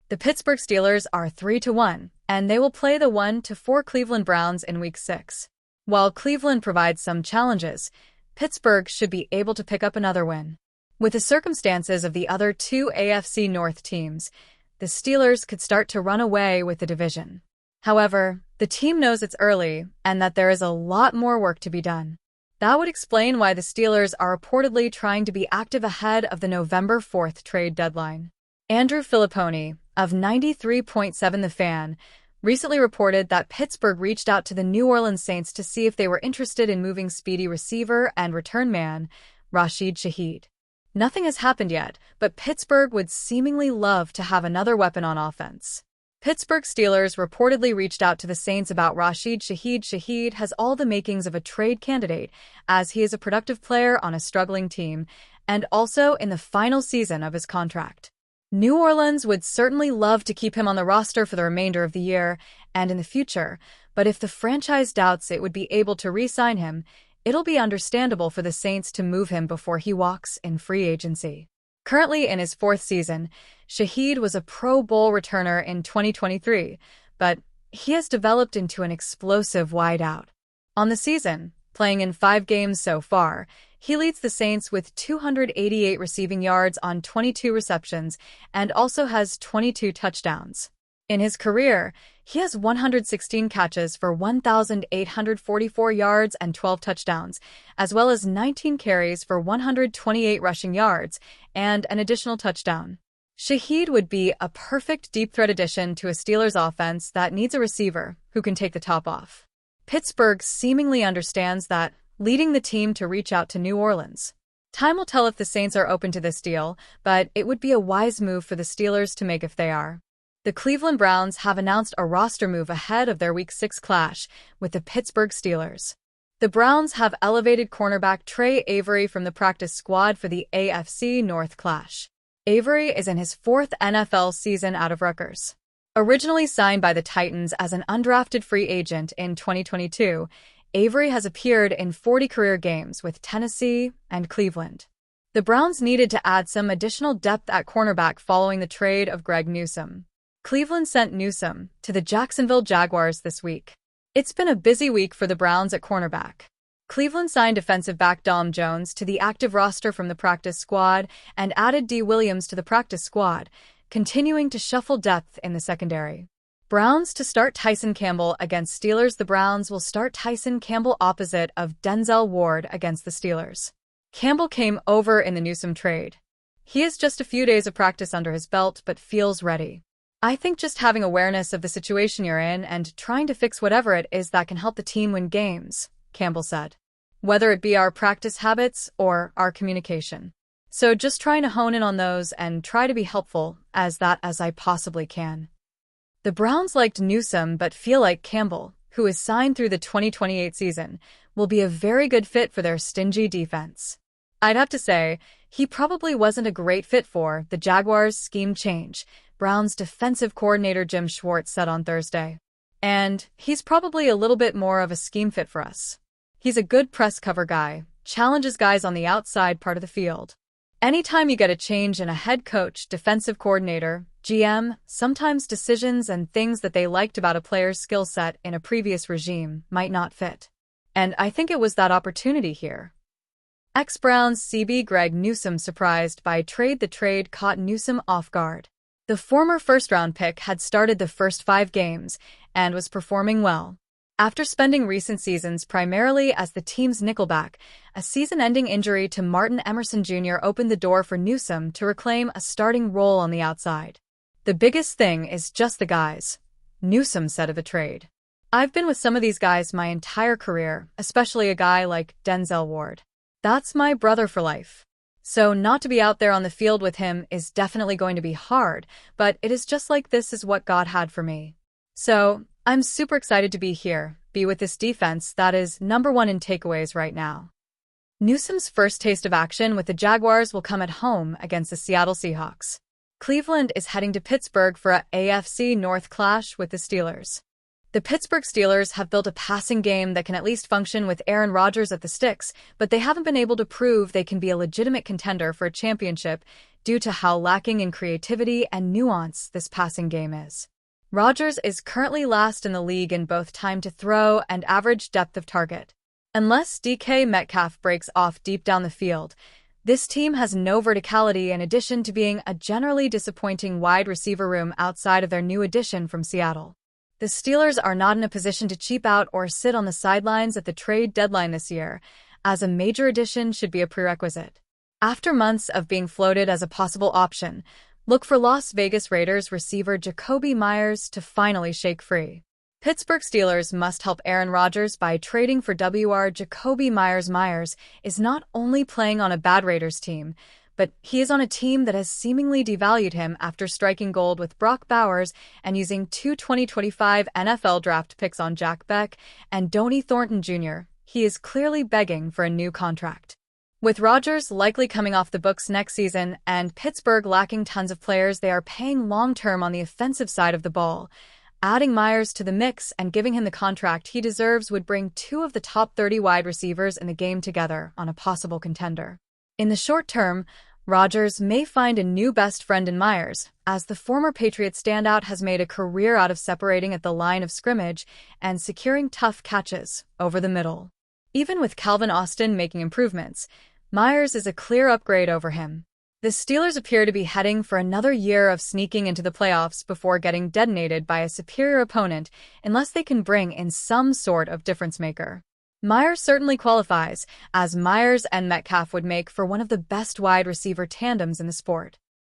The Pittsburgh Steelers are 3-1, and they will play the 1-4 Cleveland Browns in Week 6. While Cleveland provides some challenges, Pittsburgh should be able to pick up another win. With the circumstances of the other two AFC North teams, the Steelers could start to run away with the division. However, the team knows it's early and that there is a lot more work to be done. That would explain why the Steelers are reportedly trying to be active ahead of the November 4th trade deadline. Andrew Filipponi, of 93.7 The Fan, recently reported that Pittsburgh reached out to the New Orleans Saints to see if they were interested in moving speedy receiver and return man Rashid Shaheed. Nothing has happened yet, but Pittsburgh would seemingly love to have another weapon on offense. Pittsburgh Steelers reportedly reached out to the Saints about Rashid Shaheed. Shaheed has all the makings of a trade candidate, as he is a productive player on a struggling team, and also in the final season of his contract. New Orleans would certainly love to keep him on the roster for the remainder of the year and in the future, but if the franchise doubts it would be able to re-sign him, it'll be understandable for the Saints to move him before he walks in free agency. Currently in his fourth season, Shaheed was a Pro Bowl returner in 2023, but he has developed into an explosive wideout. On the season, playing in 5 games so far, he leads the Saints with 288 receiving yards on 22 receptions and also has 22 touchdowns. In his career, he has 116 catches for 1,844 yards and 12 touchdowns, as well as 19 carries for 128 rushing yards and an additional touchdown. Shaheed would be a perfect deep threat addition to a Steelers offense that needs a receiver who can take the top off. Pittsburgh seemingly understands that, leading the team to reach out to New Orleans. Time will tell if the Saints are open to this deal, but it would be a wise move for the Steelers to make if they are. The Cleveland Browns have announced a roster move ahead of their Week 6 clash with the Pittsburgh Steelers. The Browns have elevated cornerback Trey Avery from the practice squad for the AFC North clash. Avery is in his 4th NFL season out of Rutgers. Originally signed by the Titans as an undrafted free agent in 2022, Avery has appeared in 40 career games with Tennessee and Cleveland. The Browns needed to add some additional depth at cornerback following the trade of Greg Newsome. Cleveland sent Newsome to the Jacksonville Jaguars this week. It's been a busy week for the Browns at cornerback. Cleveland signed defensive back Dom Jones to the active roster from the practice squad and added D. Williams to the practice squad, continuing to shuffle depth in the secondary. Browns to start Tyson Campbell against Steelers. The Browns will start Tyson Campbell opposite of Denzel Ward against the Steelers. Campbell came over in the Newsome trade. He has just a few days of practice under his belt but feels ready. I think just having awareness of the situation you're in and trying to fix whatever it is that can help the team win games, Campbell said. Whether it be our practice habits or our communication. So just trying to hone in on those and try to be helpful as I possibly can. The Browns liked Newsome but feel like Campbell, who is signed through the 2028 season, will be a very good fit for their stingy defense. I'd have to say, he probably wasn't a great fit for the Jaguars' scheme change, Browns defensive coordinator Jim Schwartz said on Thursday. And he's probably a little bit more of a scheme fit for us. He's a good press cover guy, challenges guys on the outside part of the field. Anytime you get a change in a head coach, defensive coordinator, GM, sometimes decisions and things that they liked about a player's skill set in a previous regime might not fit. And I think it was that opportunity here. Ex-Browns CB Greg Newsome surprised by trade. The trade caught Newsome off guard. The former first-round pick had started the first 5 games and was performing well. After spending recent seasons primarily as the team's nickelback, a season-ending injury to Martin Emerson Jr. opened the door for Newsome to reclaim a starting role on the outside. The biggest thing is just the guys, Newsome said of the trade. I've been with some of these guys my entire career, especially a guy like Denzel Ward. That's my brother for life. So not to be out there on the field with him is definitely going to be hard, but it is just like this is what God had for me. So I'm super excited to be here, be with this defense that is #1 in takeaways right now. Newsome's first taste of action with the Jaguars will come at home against the Seattle Seahawks. Cleveland is heading to Pittsburgh for a AFC North clash with the Steelers. The Pittsburgh Steelers have built a passing game that can at least function with Aaron Rodgers at the sticks, but they haven't been able to prove they can be a legitimate contender for a championship due to how lacking in creativity and nuance this passing game is. Rodgers is currently last in the league in both time to throw and average depth of target. Unless DK Metcalf breaks off deep down the field, this team has no verticality in addition to being a generally disappointing wide receiver room outside of their new addition from Seattle. The Steelers are not in a position to cheap out or sit on the sidelines at the trade deadline this year, as a major addition should be a prerequisite. After months of being floated as a possible option, look for Las Vegas Raiders receiver Jakobi Meyers to finally shake free. Pittsburgh Steelers must help Aaron Rodgers by trading for Jakobi Meyers. Meyers is not only playing on a bad Raiders team, but he is on a team that has seemingly devalued him after striking gold with Brock Bowers and using 2 2025 NFL draft picks on Jack Beck and Donnie Thornton Jr. He is clearly begging for a new contract. With Rodgers likely coming off the books next season and Pittsburgh lacking tons of players they are paying long-term on the offensive side of the ball, adding Meyers to the mix and giving him the contract he deserves would bring 2 of the top 30 wide receivers in the game together on a possible contender. In the short term, Rodgers may find a new best friend in Meyers, as the former Patriots standout has made a career out of separating at the line of scrimmage and securing tough catches over the middle. Even with Calvin Austin making improvements, Meyers is a clear upgrade over him. The Steelers appear to be heading for another year of sneaking into the playoffs before getting detonated by a superior opponent unless they can bring in some sort of difference-maker. Meyers certainly qualifies, as Meyers and Metcalf would make for one of the best wide receiver tandems in the sport.